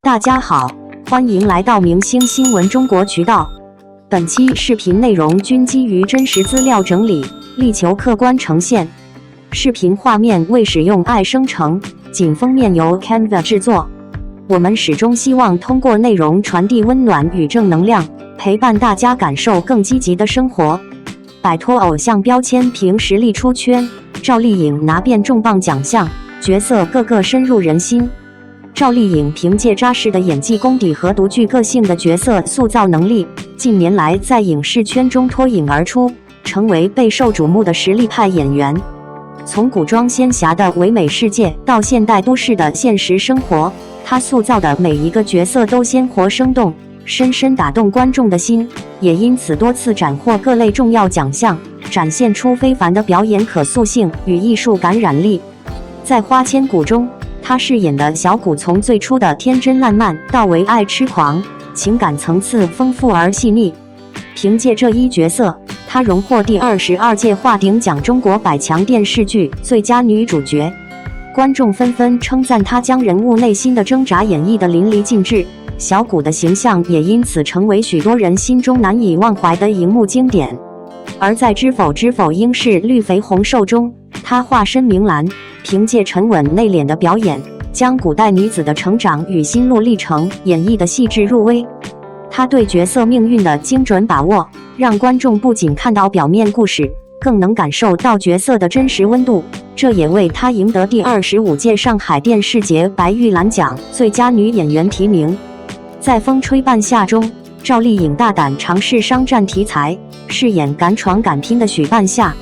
大家好，欢迎来到明星新闻中国渠道。本期视频内容均基于真实资料整理，力求客观呈现。视频画面未使用AI生成，仅封面由 Canva 制作。我们始终希望通过内容传递温暖与正能量，陪伴大家感受更积极的生活。摆脱偶像标签，凭实力出圈。赵丽颖拿遍重磅奖项，角色个个深入人心。赵丽颖凭借扎实的演技功底和独具个性的角色塑造能力，近年来在影视圈中脱颖而出，成为备受瞩目的实力派演员。从古装仙侠的唯美世界到现代都市的现实生活，她塑造的每一个角色都鲜活生动，深深打动观众的心，也因此多次斩获各类重要奖项，展现出非凡的表演可塑性与艺术感染力。在《花千骨》中，她饰演的小骨从最初的天真烂漫到为爱痴狂，情感层次丰富而细腻。凭借这一角色，她荣获第22届华鼎奖中国百强电视剧最佳女主角。观众纷纷称赞她将人物内心的挣扎演绎得淋漓尽致，小骨的形象也因此成为许多人心中难以忘怀的荧幕经典。而在《知否知否，应是绿肥红瘦》中，她化身明兰，凭借沉稳内敛的表演，将古代女子的成长与心路历程演绎得细致入微。她对角色命运的精准把握，让观众不仅看到表面故事，更能感受到角色的真实温度，这也为她赢得第25届上海电视节白玉兰奖最佳女演员提名。在《风吹半夏》中，赵丽颖大胆尝试商战题材，饰演敢闯敢拼的许半夏。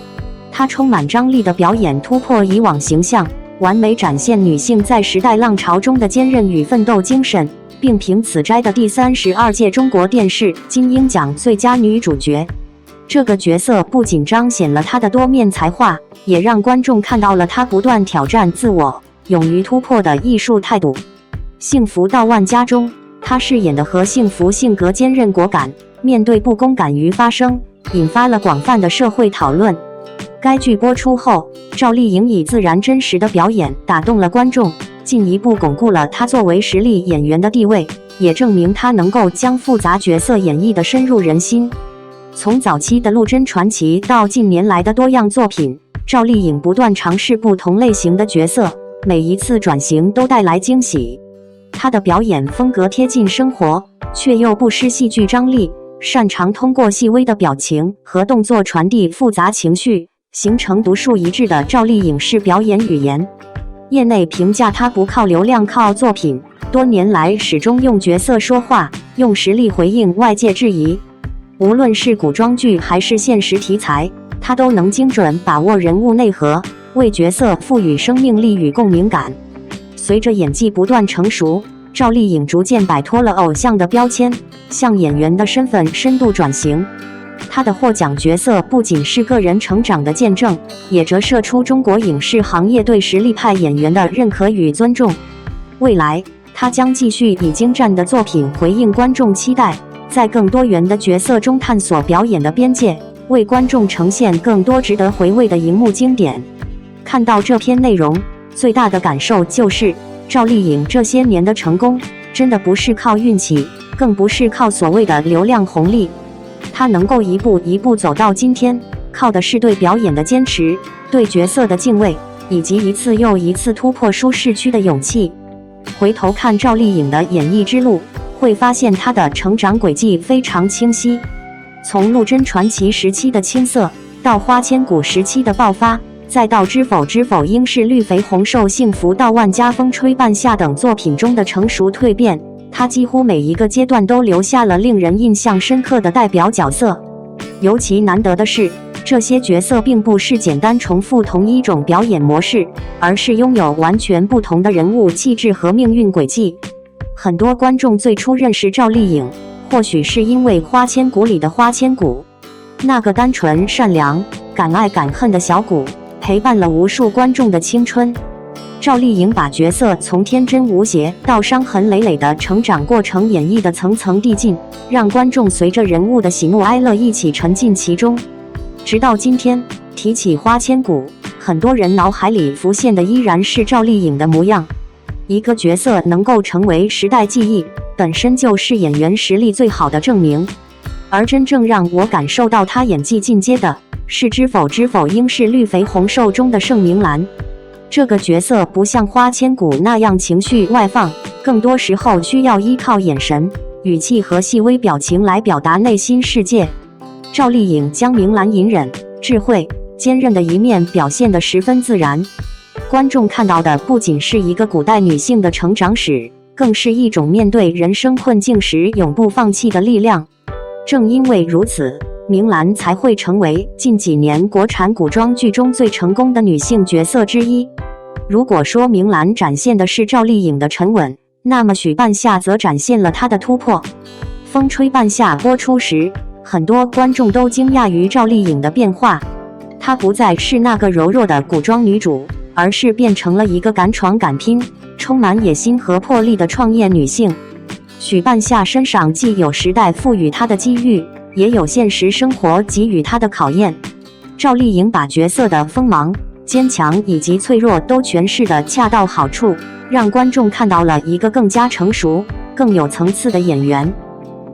她充满张力的表演突破以往形象，完美展现女性在时代浪潮中的坚韧与奋斗精神，并凭此摘得第32届中国电视金鹰奖最佳女主角。这个角色不仅彰显了她的多面才华，也让观众看到了她不断挑战自我、勇于突破的艺术态度。《幸福到万家》中，她饰演的何幸福性格坚韧果敢，面对不公敢于发声，引发了广泛的社会讨论。该剧播出后，赵丽颖以自然真实的表演打动了观众，进一步巩固了她作为实力演员的地位，也证明她能够将复杂角色演绎得深入人心。从早期的《陆贞传奇》到近年来的多样作品，赵丽颖不断尝试不同类型的角色，每一次转型都带来惊喜。她的表演风格贴近生活，却又不失戏剧张力，擅长通过细微的表情和动作传递复杂情绪，形成独树一帜的赵丽颖式表演语言。业内评价她不靠流量靠作品，多年来始终用角色说话，用实力回应外界质疑。无论是古装剧还是现实题材，她都能精准把握人物内核，为角色赋予生命力与共鸣感。随着演技不断成熟，赵丽颖逐渐摆脱了偶像的标签，向演员的身份深度转型。她的获奖角色不仅是个人成长的见证，也折射出中国影视行业对实力派演员的认可与尊重。未来，她将继续以精湛的作品回应观众期待，在更多元的角色中探索表演的边界，为观众呈现更多值得回味的荧幕经典。看到这篇内容，最大的感受就是，赵丽颖这些年的成功，真的不是靠运气，更不是靠所谓的流量红利。她能够一步一步走到今天，靠的是对表演的坚持，对角色的敬畏，以及一次又一次突破舒适区的勇气。回头看赵丽颖的演艺之路，会发现她的成长轨迹非常清晰。从《陆贞传奇》时期的青涩，到《花千骨》时期的爆发，再到《知否知否，应是绿肥红瘦》《幸福到万家》《风吹半夏》等作品中的成熟蜕变，她几乎每一个阶段都留下了令人印象深刻的代表角色。尤其难得的是，这些角色并不是简单重复同一种表演模式，而是拥有完全不同的人物气质和命运轨迹。很多观众最初认识赵丽颖，或许是因为《花千骨》里的花千骨，那个单纯善良、敢爱敢恨的小骨，陪伴了无数观众的青春。赵丽颖把角色从天真无邪到伤痕累累的成长过程演绎得层层递进，让观众随着人物的喜怒哀乐一起沉浸其中。直到今天，提起《花千骨》，很多人脑海里浮现的依然是赵丽颖的模样。一个角色能够成为时代记忆，本身就是演员实力最好的证明。而真正让我感受到他演技进阶的，是《知否知否应是绿肥红瘦》中的盛明兰。这个角色不像花千骨那样情绪外放，更多时候需要依靠眼神、语气和细微表情来表达内心世界。赵丽颖将明兰隐忍、智慧、坚韧的一面表现得十分自然，观众看到的不仅是一个古代女性的成长史，更是一种面对人生困境时永不放弃的力量。正因为如此，明兰才会成为近几年国产古装剧中最成功的女性角色之一。如果说明兰展现的是赵丽颖的沉稳，那么许半夏则展现了她的突破。风吹半夏播出时，很多观众都惊讶于赵丽颖的变化，她不再是那个柔弱的古装女主，而是变成了一个敢闯敢拼、充满野心和魄力的创业女性。许半夏身上既有时代赋予她的机遇，也有现实生活给予她的考验。赵丽颖把角色的锋芒、坚强以及脆弱都诠释得恰到好处，让观众看到了一个更加成熟、更有层次的演员。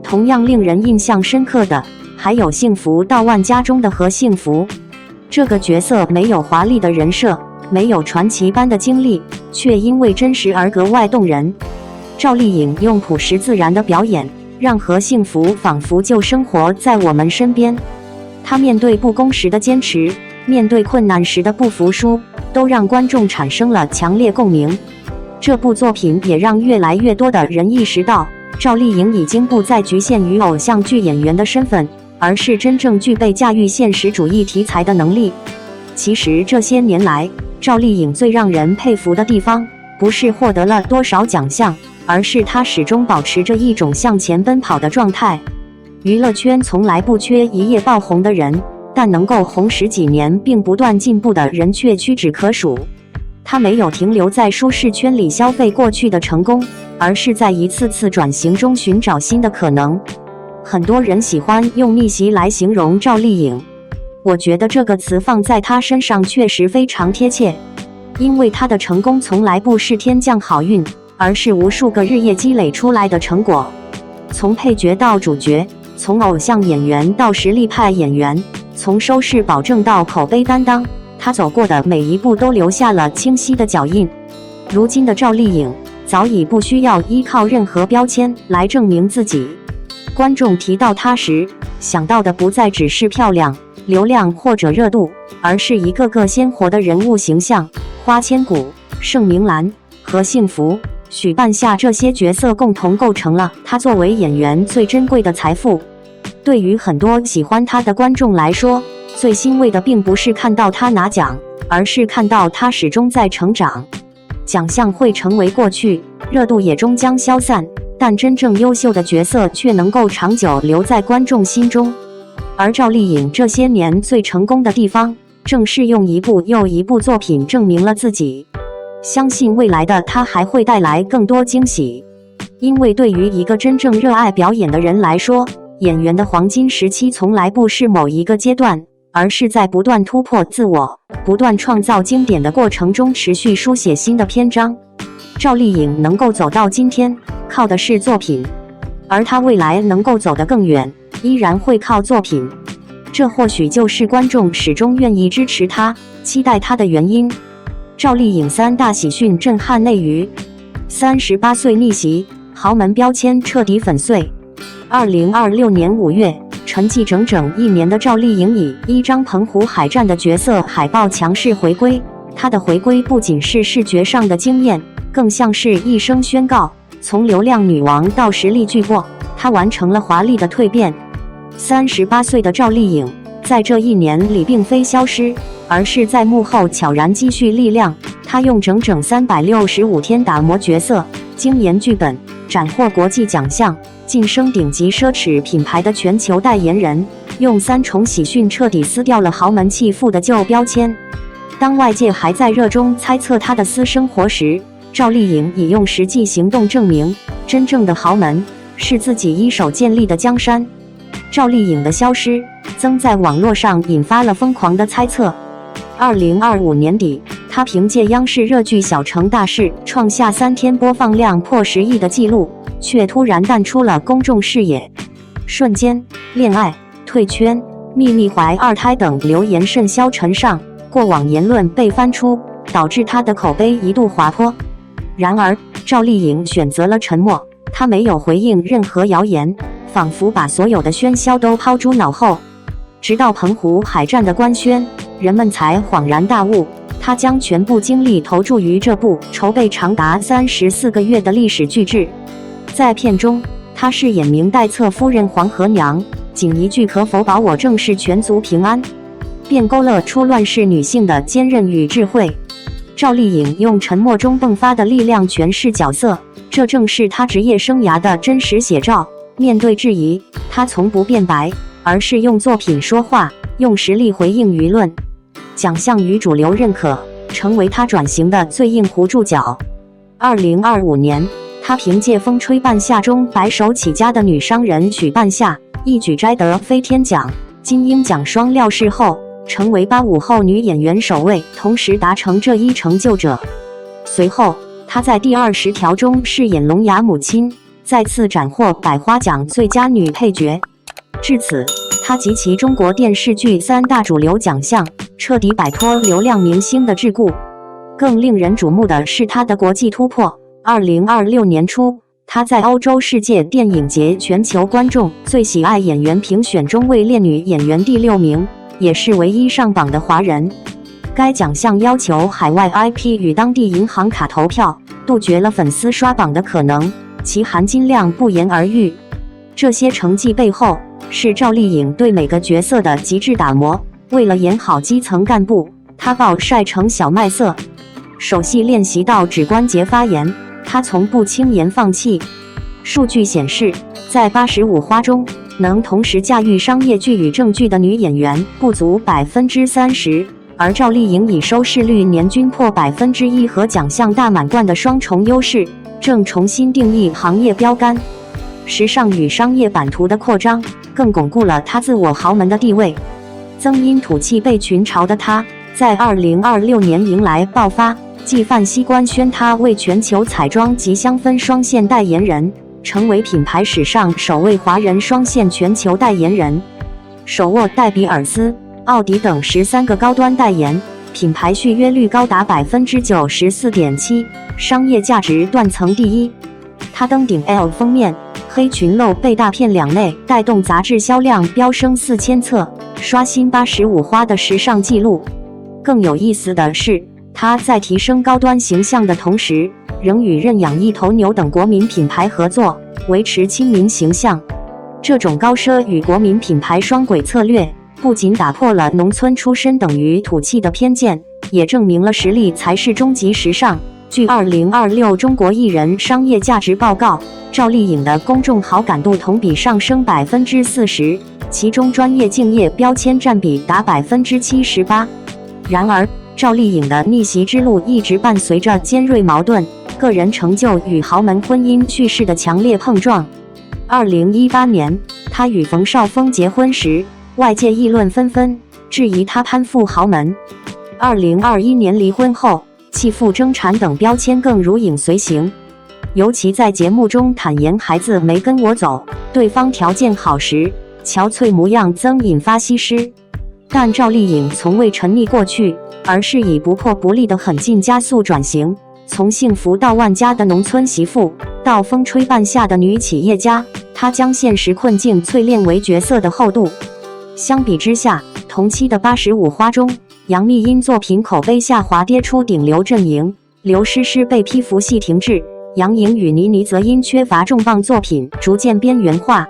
同样令人印象深刻的，还有《幸福到万家》中的何幸福。这个角色没有华丽的人设，没有传奇般的经历，却因为真实而格外动人。赵丽颖用朴实自然的表演，让何幸福仿佛就生活在我们身边。她面对不公时的坚持，面对困难时的不服输，都让观众产生了强烈共鸣。这部作品也让越来越多的人意识到，赵丽颖已经不再局限于偶像剧演员的身份，而是真正具备驾驭现实主义题材的能力。其实这些年来，赵丽颖最让人佩服的地方，不是获得了多少奖项，而是她始终保持着一种向前奔跑的状态。娱乐圈从来不缺一夜爆红的人，但能够红十几年并不断进步的人却屈指可数。她没有停留在舒适圈里消费过去的成功，而是在一次次转型中寻找新的可能。很多人喜欢用逆袭来形容赵丽颖，我觉得这个词放在她身上确实非常贴切，因为她的成功从来不是天降好运，而是无数个日夜积累出来的成果。从配角到主角，从偶像演员到实力派演员，从收视保证到口碑担当，她走过的每一步都留下了清晰的脚印。如今的赵丽颖早已不需要依靠任何标签来证明自己。观众提到她时，想到的不再只是漂亮、流量或者热度，而是一个个鲜活的人物形象。花千骨、盛明兰、何幸福、许半夏这些角色共同构成了她作为演员最珍贵的财富。对于很多喜欢她的观众来说，最欣慰的并不是看到她拿奖，而是看到她始终在成长。奖项会成为过去，热度也终将消散，但真正优秀的角色却能够长久留在观众心中。而赵丽颖这些年最成功的地方，正是用一部又一部作品证明了自己。相信未来的她还会带来更多惊喜，因为对于一个真正热爱表演的人来说，演员的黄金时期从来不是某一个阶段，而是在不断突破自我、不断创造经典的过程中持续书写新的篇章。赵丽颖能够走到今天，靠的是作品，而她未来能够走得更远，依然会靠作品。这或许就是观众始终愿意支持她、期待她的原因。赵丽颖3大喜讯震撼内娱：38岁逆袭，豪门标签彻底粉碎。2026年5月，沉寂整整1年的赵丽颖以一张澎湖海战的角色海报强势回归。她的回归不仅是视觉上的惊艳，更像是一声宣告，从流量女王到实力巨擘，她完成了华丽的蜕变。38岁的赵丽颖在这1年里并非消失，而是在幕后悄然积蓄力量。她用整整365天打磨角色，精研剧本，斩获国际奖项，晋升顶级奢侈品牌的全球代言人，用3重喜讯彻底撕掉了豪门弃妇的旧标签。当外界还在热衷猜测她的私生活时，赵丽颖已用实际行动证明，真正的豪门是自己一手建立的江山。赵丽颖的消失，曾在网络上引发了疯狂的猜测。2025年底，她凭借央视热剧《小城大事》创下3天播放量破10亿的纪录，却突然淡出了公众视野。瞬间，恋爱、退圈、秘密怀2胎等流言甚嚣尘上，过往言论被翻出，导致她的口碑一度滑坡。然而，赵丽颖选择了沉默，她没有回应任何谣言，仿佛把所有的喧嚣都抛诸脑后。直到澎湖海战的官宣，人们才恍然大悟，她将全部精力投注于这部筹备长达34个月的历史巨制。在片中，她饰演明代侧夫人黄河娘，仅一句可否保我正室全族平安，便勾勒出乱世女性的坚韧与智慧。赵丽颖用沉默中迸发的力量诠释角色，这正是她职业生涯的真实写照。面对质疑，她从不辩白，而是用作品说话，用实力回应舆论。奖项与主流认可，成为她转型的最硬糊注脚。2025年，她凭借《风吹半夏》中白手起家的女商人许半夏，一举摘得飞天奖、金鹰奖双料视后，成为85后女演员首位同时达成这一成就者。随后，她在第20条中饰演聋哑母亲，再次斩获百花奖最佳女配角。至此，她集齐中国电视剧3大主流奖项，彻底摆脱流量明星的桎梏。更令人瞩目的是她的国际突破。2026年初，她在欧洲世界电影节全球观众最喜爱演员评选中位列女演员第6名，也是唯一上榜的华人。该奖项要求海外 IP 与当地银行卡投票，杜绝了粉丝刷榜的可能，其含金量不言而喻。这些成绩背后，是赵丽颖对每个角色的极致打磨。为了演好基层干部，她暴晒成小麦色，手戏练习到指关节发炎，她从不轻言放弃。数据显示，在85花中，能同时驾驭商业剧与正剧的女演员不足30%，而赵丽颖以收视率年均破1%和奖项大满贯的双重优势，正重新定义行业标杆。时尚与商业版图的扩张，更巩固了她自我豪门的地位。曾因土气被群嘲的她，在2026年迎来爆发，继范希官宣她为全球彩妆及香氛双线代言人，成为品牌史上首位华人双线全球代言人，手握戴比尔斯、奥迪等13个高端代言，品牌续约率高达94.7%，商业价值断层第一。她登顶 Elle 封面，黑裙露背大片两内，带动杂志销量飙升4000册，刷新85花的时尚纪录。更有意思的是，她在提升高端形象的同时，仍与认养一头牛等国民品牌合作，维持亲民形象。这种高奢与国民品牌双轨策略，不仅打破了农村出身等于土气的偏见，也证明了实力才是终极时尚。据2026中国艺人商业价值报告，赵丽颖的公众好感度同比上升40%，其中专业敬业标签占比达78%。然而，赵丽颖的逆袭之路一直伴随着尖锐矛盾、个人成就与豪门婚姻叙事的强烈碰撞。2018年，她与冯绍峰结婚时，外界议论纷纷，质疑她攀附豪门。2021年离婚后，弃妇争产等标签更如影随形。尤其在节目中坦言孩子没跟我走，对方条件好时，憔悴模样曾引发西施。但赵丽颖从未沉溺过去，而是以不破不立的狠劲加速转型，从幸福到万家的农村媳妇，到风吹半夏的女企业家，她将现实困境淬炼为角色的厚度。相比之下，同期的85花中，杨幂因作品口碑下滑跌出顶流阵营，刘诗诗被批服戏停滞，杨颖与倪妮则因缺乏重磅作品逐渐边缘化。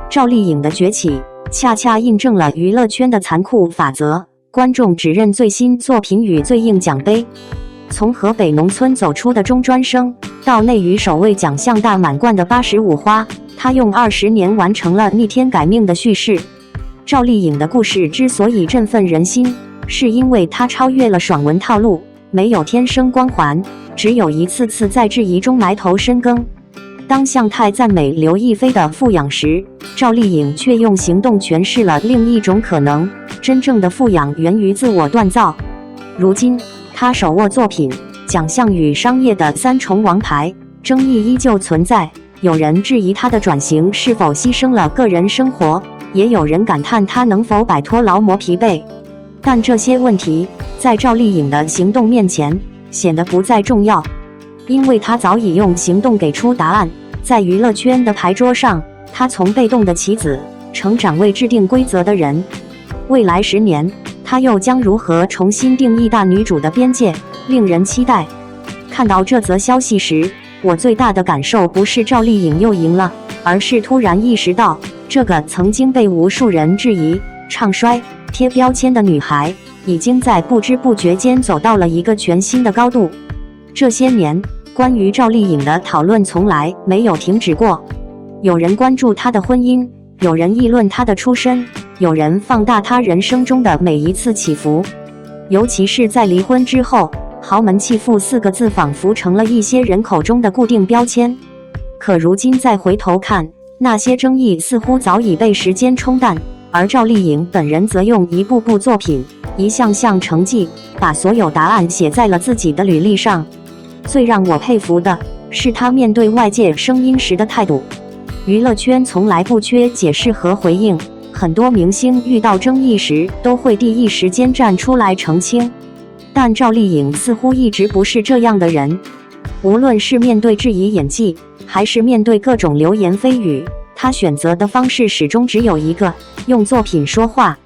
赵丽颖的崛起恰恰印证了娱乐圈的残酷法则，观众只认最新作品与最硬奖杯。从河北农村走出的中专生，到内娱首位奖项大满贯的85花，她用20年完成了逆天改命的叙事。赵丽颖的故事之所以振奋人心，是因为她超越了爽文套路，没有天生光环，只有一次次在质疑中埋头深耕。当向太赞美刘亦菲的富养时，赵丽颖却用行动诠释了另一种可能：真正的富养源于自我锻造。如今，她手握作品、奖项与商业的3重王牌，争议依旧存在。有人质疑她的转型是否牺牲了个人生活，也有人感叹她能否摆脱劳模疲惫。但这些问题在赵丽颖的行动面前显得不再重要，因为她早已用行动给出答案。在娱乐圈的牌桌上，她从被动的棋子成长为制定规则的人。未来10年，她又将如何重新定义大女主的边界，令人期待。看到这则消息时，我最大的感受不是赵丽颖又赢了，而是突然意识到，这个曾经被无数人质疑、唱衰、贴标签的女孩，已经在不知不觉间走到了一个全新的高度。这些年，关于赵丽颖的讨论从来没有停止过。有人关注她的婚姻，有人议论她的出身，有人放大她人生中的每一次起伏。尤其是在离婚之后，豪门弃妇4个字仿佛成了一些人口中的固定标签。可如今再回头看，那些争议似乎早已被时间冲淡，而赵丽颖本人则用一部部作品、一项项成绩，把所有答案写在了自己的履历上。最让我佩服的是她面对外界声音时的态度。娱乐圈从来不缺解释和回应，很多明星遇到争议时都会第一时间站出来澄清，但赵丽颖似乎一直不是这样的人。无论是面对质疑演技，还是面对各种流言蜚语，她选择的方式始终只有一个：用作品说话。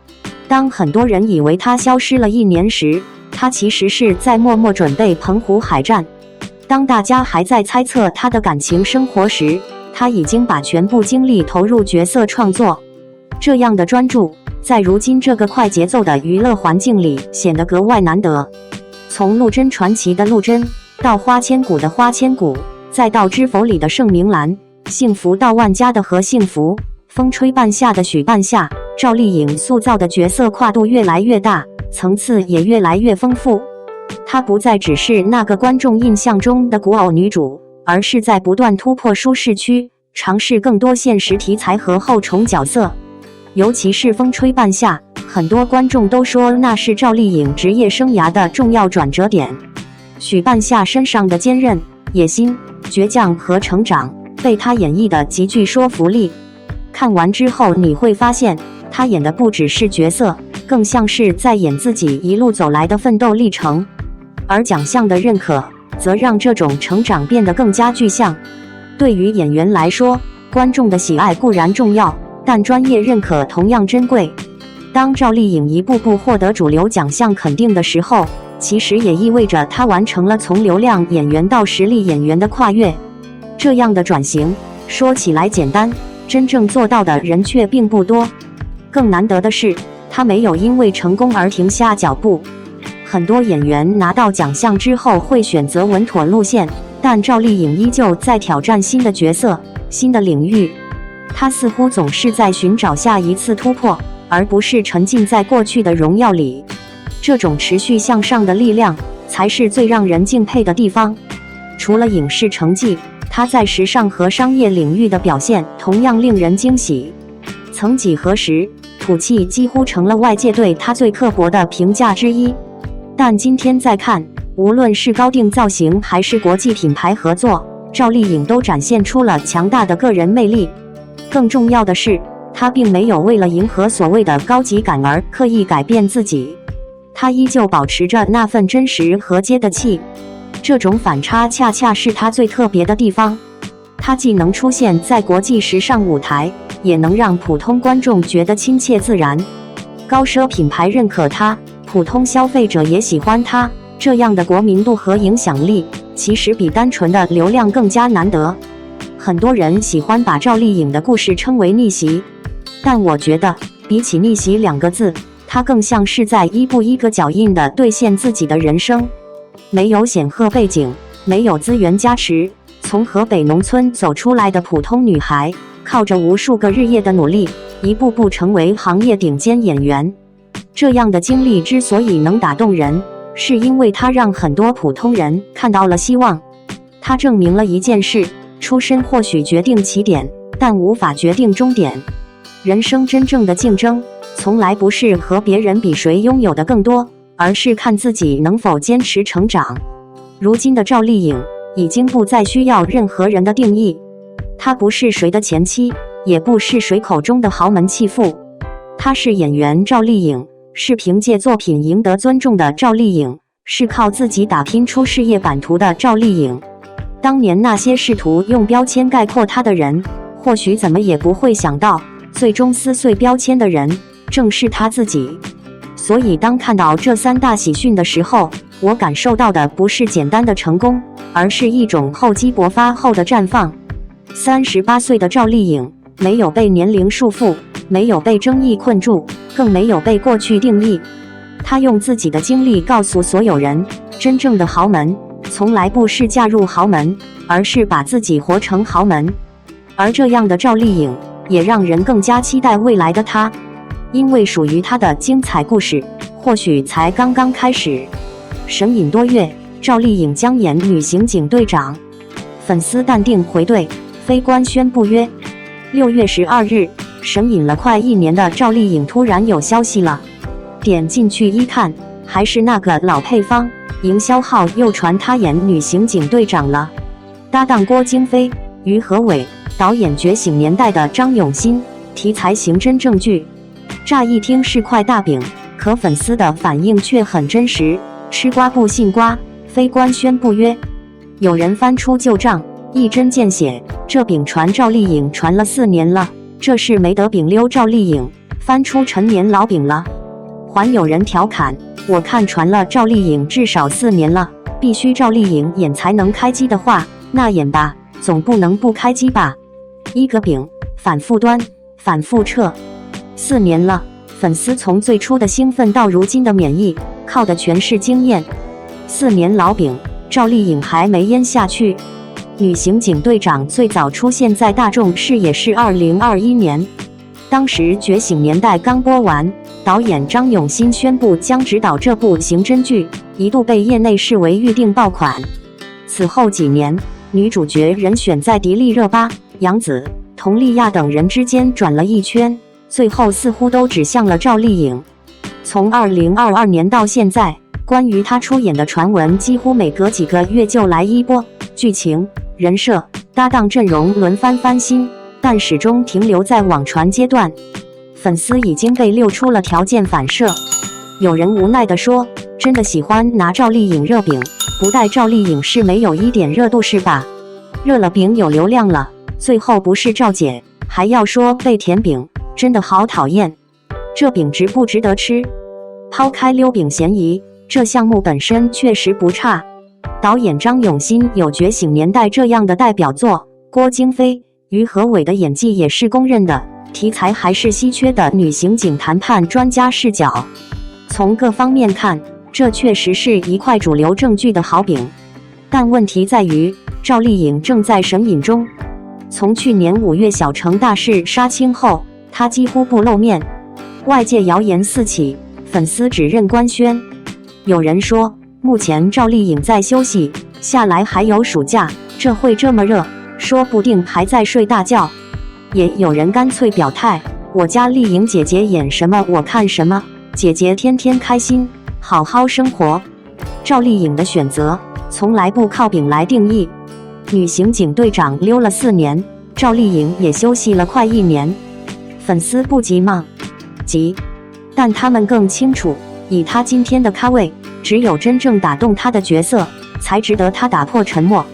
当很多人以为她消失了1年时，她其实是在默默准备澎湖海战。当大家还在猜测她的感情生活时，她已经把全部精力投入角色创作。这样的专注，在如今这个快节奏的娱乐环境里显得格外难得。从陆贞传奇的陆贞，到花千骨的花千骨，再到知否里的盛明兰，幸福到万家的何幸福，风吹半夏的许半夏，赵丽颖塑造的角色跨度越来越大，层次也越来越丰富。她不再只是那个观众印象中的古偶女主，而是在不断突破舒适区，尝试更多现实题材和后重角色。尤其是风吹半夏，很多观众都说那是赵丽颖职业生涯的重要转折点。许半夏身上的坚韧、野心、倔强和成长，被她演绎的极具说服力。看完之后你会发现，她演的不只是角色，更像是在演自己一路走来的奋斗历程。而奖项的认可，则让这种成长变得更加具象。对于演员来说，观众的喜爱固然重要，但专业认可同样珍贵。当赵丽颖一步步获得主流奖项肯定的时候，其实也意味着她完成了从流量演员到实力演员的跨越。这样的转型，说起来简单，真正做到的人却并不多。更难得的是，她没有因为成功而停下脚步。很多演员拿到奖项之后会选择稳妥路线，但赵丽颖依旧在挑战新的角色、新的领域。她似乎总是在寻找下一次突破，而不是沉浸在过去的荣耀里。这种持续向上的力量，才是最让人敬佩的地方。除了影视成绩，她在时尚和商业领域的表现同样令人惊喜。曾几何时，土气几乎成了外界对她最刻薄的评价之一。但今天再看，无论是高定造型还是国际品牌合作，赵丽颖都展现出了强大的个人魅力。更重要的是，她并没有为了迎合所谓的高级感而刻意改变自己，她依旧保持着那份真实和接地气。这种反差恰恰是她最特别的地方。她既能出现在国际时尚舞台，也能让普通观众觉得亲切自然。高奢品牌认可她，普通消费者也喜欢她，这样的国民度和影响力，其实比单纯的流量更加难得。很多人喜欢把赵丽颖的故事称为逆袭，但我觉得比起逆袭2个字，她更像是在一步一个脚印地兑现自己的人生。没有显赫背景，没有资源加持，从河北农村走出来的普通女孩，靠着无数个日夜的努力，一步步成为行业顶尖演员。这样的经历之所以能打动人，是因为它让很多普通人看到了希望。它证明了一件事：出身或许决定起点，但无法决定终点。人生真正的竞争，从来不是和别人比谁拥有的更多，而是看自己能否坚持成长。如今的赵丽颖已经不再需要任何人的定义，她不是谁的前妻，也不是谁口中的豪门弃妇，她是演员赵丽颖，是凭借作品赢得尊重的赵丽颖，是靠自己打拼出事业版图的赵丽颖。当年那些试图用标签概括她的人，或许怎么也不会想到，最终撕碎标签的人正是她自己。所以当看到这3大喜讯的时候，我感受到的不是简单的成功，而是一种厚积薄发后的绽放。38岁的赵丽颖没有被年龄束缚，没有被争议困住，更没有被过去定义。她用自己的经历告诉所有人，真正的豪门从来不是嫁入豪门，而是把自己活成豪门。而这样的赵丽颖也让人更加期待未来的她，因为属于她的精彩故事或许才刚刚开始。神隐多月，赵丽颖将演女刑警队长，粉丝淡定回队，非官宣布约。6月12日，神隐了快1年的赵丽颖突然有消息了。点进去一看，还是那个老配方，营销号又传她演女刑警队长了。搭档郭京飞、于和伟，导演《觉醒年代》的张永新，题材刑侦正剧。乍一听是块大饼，可粉丝的反应却很真实。吃瓜不信瓜，非官宣不约。有人翻出旧账，一针见血，这饼传赵丽颖传了4年了，这是没得饼溜赵丽颖，翻出陈年老饼了。还有人调侃，我看传了赵丽颖至少4年了，必须赵丽颖演才能开机的话，那演吧，总不能不开机吧。一个饼，反复端，反复撤，4年了，粉丝从最初的兴奋到如今的免疫，靠的全是经验。4年老饼，赵丽颖还没咽下去。女刑警队长最早出现在大众视野是2021年，当时《觉醒年代》刚播完，导演张永新宣布将执导这部刑侦剧，一度被业内视为预定爆款。此后几年，女主角人选在迪丽热巴、杨紫、佟丽娅等人之间转了一圈，最后似乎都指向了赵丽颖。从2022年到现在，关于她出演的传闻几乎每隔几个月就来一波，剧情、人设、搭档阵容轮番翻新，但始终停留在网传阶段。粉丝已经被溜出了条件反射。有人无奈地说，真的喜欢拿赵丽颖热饼，不带赵丽颖是没有一点热度是吧？热了饼有流量了，最后不是赵姐，还要说被甜饼，真的好讨厌。这饼值不值得吃？抛开溜饼嫌疑，这项目本身确实不差。导演张永新有《觉醒年代》这样的代表作，郭京飞、于和伟的演技也是公认的，题材还是稀缺的女刑警谈判专家视角。从各方面看，这确实是一块主流正剧的好饼。但问题在于，赵丽颖正在神隐中。从去年5月小城大事杀青后，她几乎不露面，外界谣言四起，粉丝只认官宣。有人说，目前赵丽颖在休息，下来还有暑假，这会这么热，说不定还在睡大觉。也有人干脆表态，我家丽颖姐姐演什么我看什么，姐姐天天开心，好好生活。赵丽颖的选择从来不靠饼来定义。女刑警队长溜了4年，赵丽颖也休息了快1年，粉丝不急吗？急，但他们更清楚，以她今天的咖位，只有真正打动她的角色，才值得她打破沉默。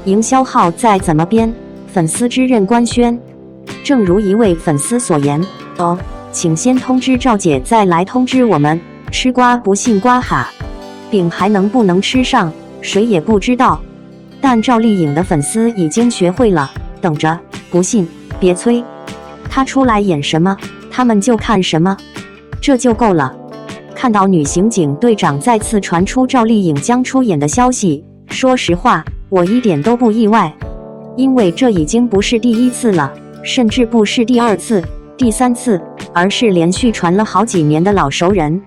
营销号再怎么编，粉丝只认官宣。正如一位粉丝所言，哦，请先通知赵姐，再来通知我们，吃瓜不信瓜哈，饼还能不能吃上，谁也不知道。但赵丽颖的粉丝已经学会了，等着，不信别催，她出来演什么，他们就看什么，这就够了。看到女刑警队长再次传出赵丽颖将出演的消息，说实话，我一点都不意外，因为这已经不是第1次了，甚至不是第2次、第3次，而是连续传了好几年的老熟人。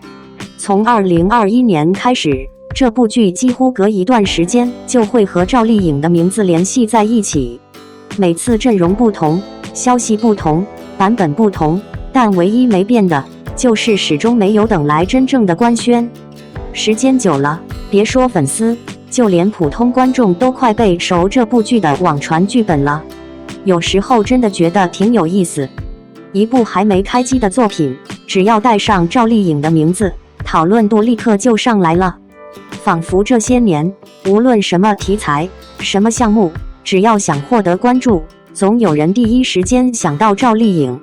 从2021年开始，这部剧几乎隔一段时间就会和赵丽颖的名字联系在一起，每次阵容不同，消息不同，版本不同，但唯一没变的就是始终没有等来真正的官宣。时间久了，别说粉丝，就连普通观众都快背熟这部剧的网传剧本了。有时候真的觉得挺有意思。一部还没开机的作品，只要带上赵丽颖的名字，讨论度立刻就上来了。仿佛这些年，无论什么题材、什么项目，只要想获得关注，总有人第一时间想到赵丽颖。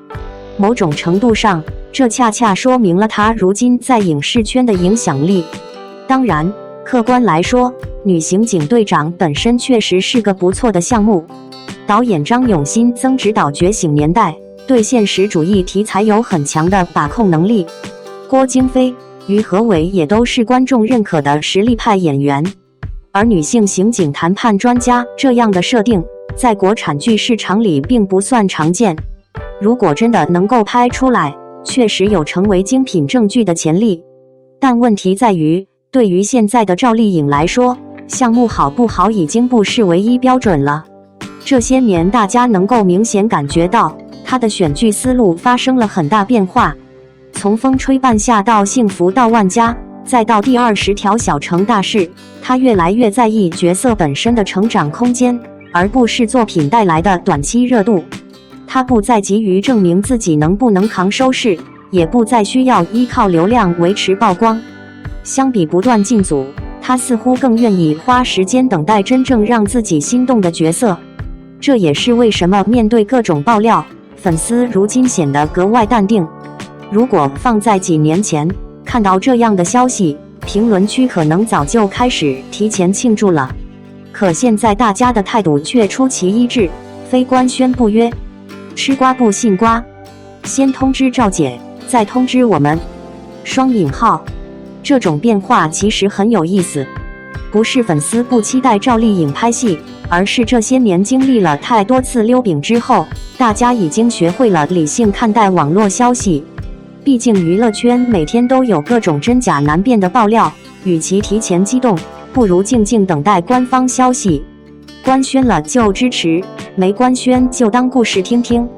某种程度上，这恰恰说明了她如今在影视圈的影响力。当然，客观来说，女刑警队长本身确实是个不错的项目。导演张永新曾执导《觉醒年代》，对现实主义题材有很强的把控能力。郭京飞、于和伟也都是观众认可的实力派演员。而女性刑警谈判专家这样的设定，在国产剧市场里并不算常见。如果真的能够拍出来，确实有成为精品正剧的潜力。但问题在于，对于现在的赵丽颖来说，项目好不好已经不是唯一标准了。这些年，大家能够明显感觉到她的选剧思路发生了很大变化。从风吹半夏到幸福到万家，再到第20条小城大事，她越来越在意角色本身的成长空间，而不是作品带来的短期热度。她不再急于证明自己能不能扛收视，也不再需要依靠流量维持曝光。相比不断进组，她似乎更愿意花时间等待真正让自己心动的角色。这也是为什么面对各种爆料，粉丝如今显得格外淡定。如果放在几年前，看到这样的消息，评论区可能早就开始提前庆祝了。可现在大家的态度却出奇一致，非官宣不约，吃瓜不信瓜，先通知赵姐，再通知我们。双引号，这种变化其实很有意思。不是粉丝不期待赵丽颖拍戏，而是这些年经历了太多次溜饼之后，大家已经学会了理性看待网络消息。毕竟娱乐圈每天都有各种真假难辨的爆料，与其提前激动，不如静静等待官方消息。官宣了就支持，没官宣就当故事听听。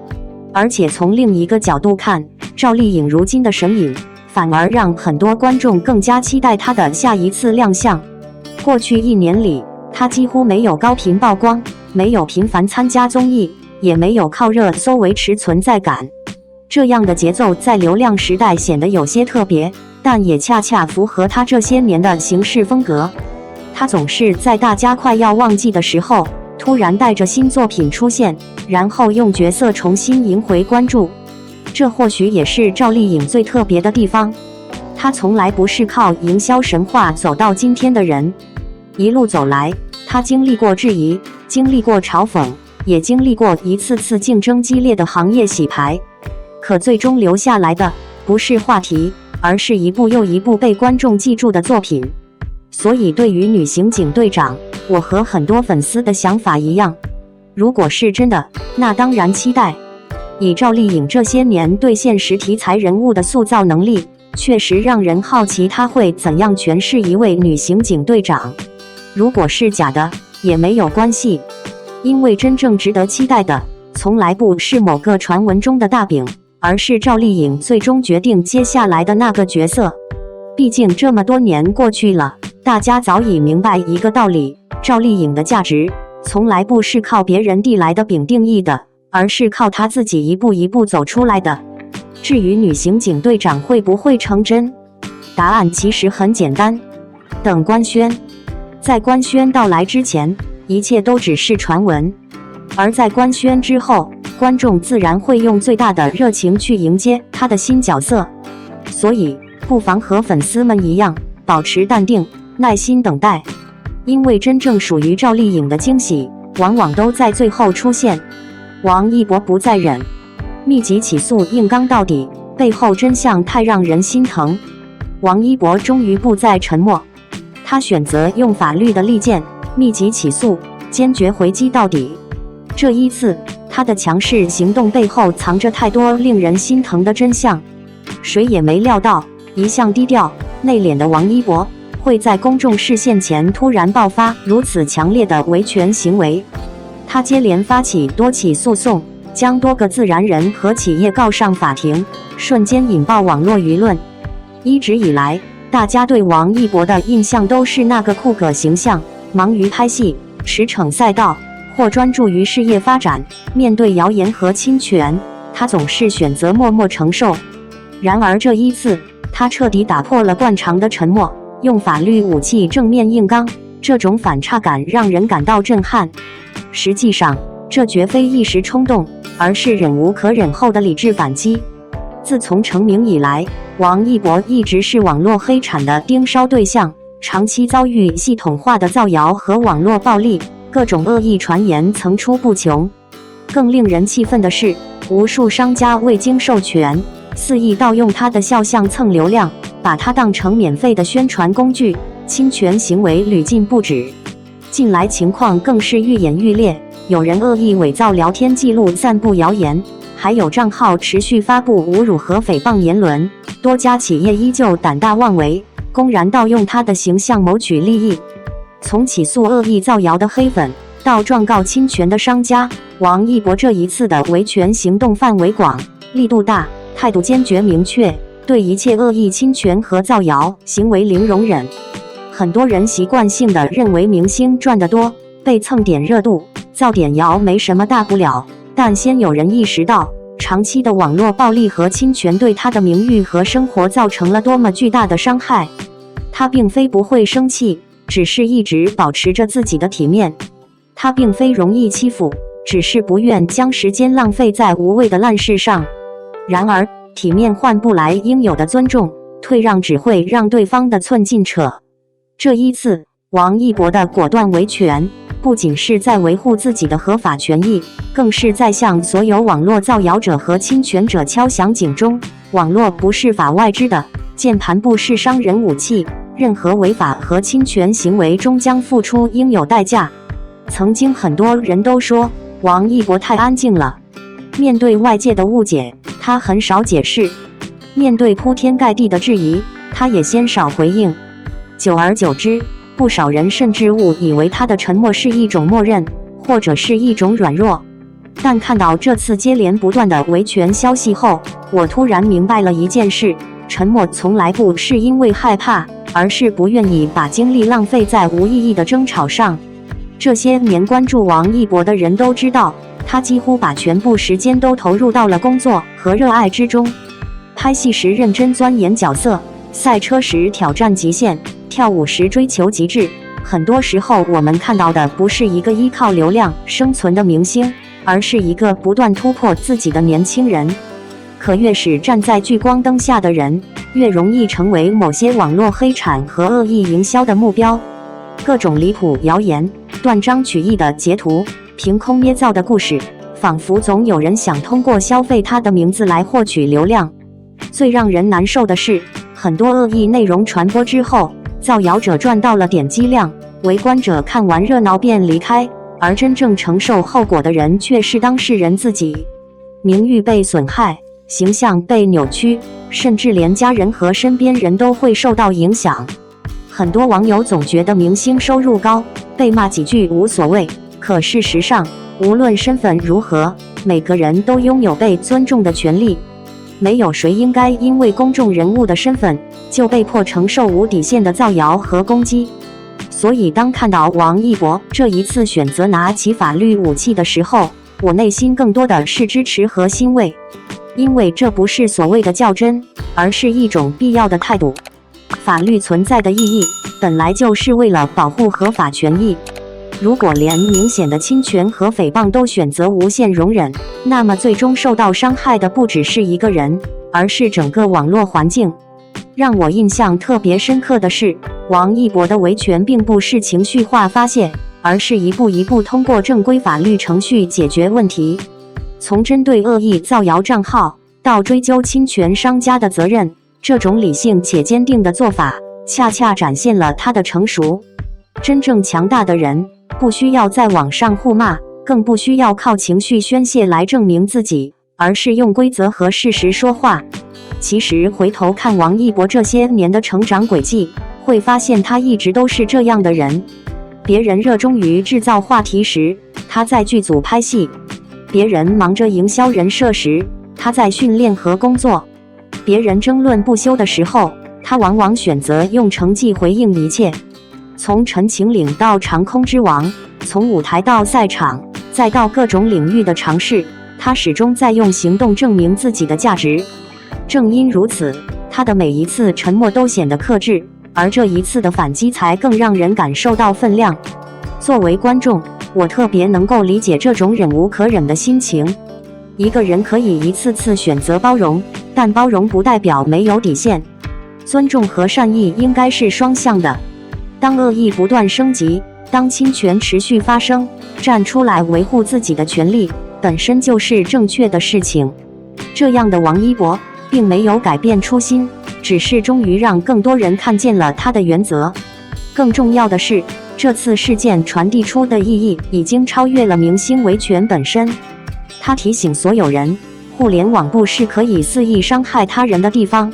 而且从另一个角度看，赵丽颖如今的神隐，反而让很多观众更加期待她的下一次亮相。过去1年里，她几乎没有高频曝光，没有频繁参加综艺，也没有靠热搜维持存在感。这样的节奏在流量时代显得有些特别，但也恰恰符合她这些年的行事风格。她总是在大家快要忘记的时候，突然带着新作品出现，然后用角色重新赢回关注。这或许也是赵丽颖最特别的地方。她从来不是靠营销神话走到今天的人。一路走来，她经历过质疑，经历过嘲讽，也经历过一次次竞争激烈的行业洗牌。可最终留下来的，不是话题，而是一部又一部被观众记住的作品。所以对于女刑警队长，我和很多粉丝的想法一样，如果是真的，那当然期待。以赵丽颖这些年对现实题材人物的塑造能力，确实让人好奇她会怎样诠释一位女刑警队长。如果是假的，也没有关系，因为真正值得期待的，从来不是某个传闻中的大饼，而是赵丽颖最终决定接下来的那个角色。毕竟这么多年过去了，大家早已明白一个道理，赵丽颖的价值从来不是靠别人递来的饼定义的，而是靠她自己一步一步走出来的。至于女刑警队长会不会成真，答案其实很简单，等官宣。在官宣到来之前，一切都只是传闻，而在官宣之后，观众自然会用最大的热情去迎接她的新角色。所以不妨和粉丝们一样，保持淡定，耐心等待，因为真正属于赵丽颖的惊喜，往往都在最后出现。王一博不再忍，密集起诉硬刚到底，背后真相太让人心疼。王一博终于不再沉默，他选择用法律的利剑，密集起诉，坚决回击到底。这一次，他的强势行动背后藏着太多令人心疼的真相。谁也没料到，一向低调内敛的王一博会在公众视线前突然爆发如此强烈的维权行为。他接连发起多起诉讼，将多个自然人和企业告上法庭，瞬间引爆网络舆论。一直以来，大家对王一博的印象都是那个酷哥形象，忙于拍戏，驰骋赛道，或专注于事业发展。面对谣言和侵权，他总是选择默默承受。然而这一次，他彻底打破了惯常的沉默，用法律武器正面硬刚，这种反差感让人感到震撼。实际上，这绝非一时冲动，而是忍无可忍后的理智反击。自从成名以来，王一博一直是网络黑产的盯梢对象，长期遭遇系统化的造谣和网络暴力，各种恶意传言层出不穷。更令人气愤的是，无数商家未经授权，肆意盗用他的肖像蹭流量，把他当成免费的宣传工具，侵权行为屡禁不止。近来情况更是愈演愈烈，有人恶意伪造聊天记录散布谣言，还有账号持续发布侮辱和诽谤言论，多家企业依旧胆大妄为，公然盗用他的形象谋取利益。从起诉恶意造谣的黑粉，到状告侵权的商家，王一博这一次的维权行动范围广、力度大，态度坚决明确，对一切恶意侵权和造谣行为零容忍。很多人习惯性地认为明星赚得多，被蹭点热度，造点谣没什么大不了，但先有人意识到，长期的网络暴力和侵权对他的名誉和生活造成了多么巨大的伤害。他并非不会生气，只是一直保持着自己的体面。他并非容易欺负，只是不愿将时间浪费在无谓的烂事上。然而，体面换不来应有的尊重，退让只会让对方的寸进扯。这一次，王一博的果断维权，不仅是在维护自己的合法权益，更是在向所有网络造谣者和侵权者敲响警钟。网络不是法外之的，键盘不是伤人武器，任何违法和侵权行为终将付出应有代价。曾经很多人都说王一博太安静了，面对外界的误解，他很少解释；面对铺天盖地的质疑，他也鲜少回应。久而久之，不少人甚至误以为他的沉默是一种默认，或者是一种软弱。但看到这次接连不断的维权消息后，我突然明白了一件事：沉默从来不是因为害怕，而是不愿意把精力浪费在无意义的争吵上。这些年关注王一博的人都知道，他几乎把全部时间都投入到了工作和热爱之中。拍戏时认真钻研角色，赛车时挑战极限，跳舞时追求极致。很多时候，我们看到的不是一个依靠流量生存的明星，而是一个不断突破自己的年轻人。可越是站在聚光灯下的人，越容易成为某些网络黑产和恶意营销的目标。各种离谱谣言、断章取义的截图、凭空捏造的故事，仿佛总有人想通过消费他的名字来获取流量。最让人难受的是，很多恶意内容传播之后，造谣者赚到了点击量，围观者看完热闹便离开，而真正承受后果的人却是当事人自己。名誉被损害，形象被扭曲，甚至连家人和身边人都会受到影响。很多网友总觉得明星收入高，被骂几句无所谓，可事实上，无论身份如何，每个人都拥有被尊重的权利。没有谁应该因为公众人物的身份，就被迫承受无底线的造谣和攻击。所以当看到王一博这一次选择拿起法律武器的时候，我内心更多的是支持和欣慰。因为这不是所谓的较真，而是一种必要的态度。法律存在的意义，本来就是为了保护合法权益。如果连明显的侵权和诽谤都选择无限容忍，那么最终受到伤害的不只是一个人，而是整个网络环境。让我印象特别深刻的是，王一博的维权并不是情绪化发泄，而是一步一步通过正规法律程序解决问题。从针对恶意造谣账号，到追究侵权商家的责任，这种理性且坚定的做法，恰恰展现了他的成熟。真正强大的人，不需要在网上互骂，更不需要靠情绪宣泄来证明自己，而是用规则和事实说话。其实回头看王一博这些年的成长轨迹，会发现他一直都是这样的人。别人热衷于制造话题时，他在剧组拍戏；别人忙着营销人设时，他在训练和工作；别人争论不休的时候，他往往选择用成绩回应一切。从陈情岭到长空之王，从舞台到赛场，再到各种领域的尝试，他始终在用行动证明自己的价值。正因如此，他的每一次沉默都显得克制，而这一次的反击才更让人感受到分量。作为观众，我特别能够理解这种忍无可忍的心情。一个人可以一次次选择包容，但包容不代表没有底线。尊重和善意应该是双向的。当恶意不断升级，当侵权持续发生，站出来维护自己的权利，本身就是正确的事情。这样的王一博并没有改变初心，只是终于让更多人看见了他的原则。更重要的是，这次事件传递出的意义已经超越了明星维权本身。他提醒所有人，互联网不是可以肆意伤害他人的地方。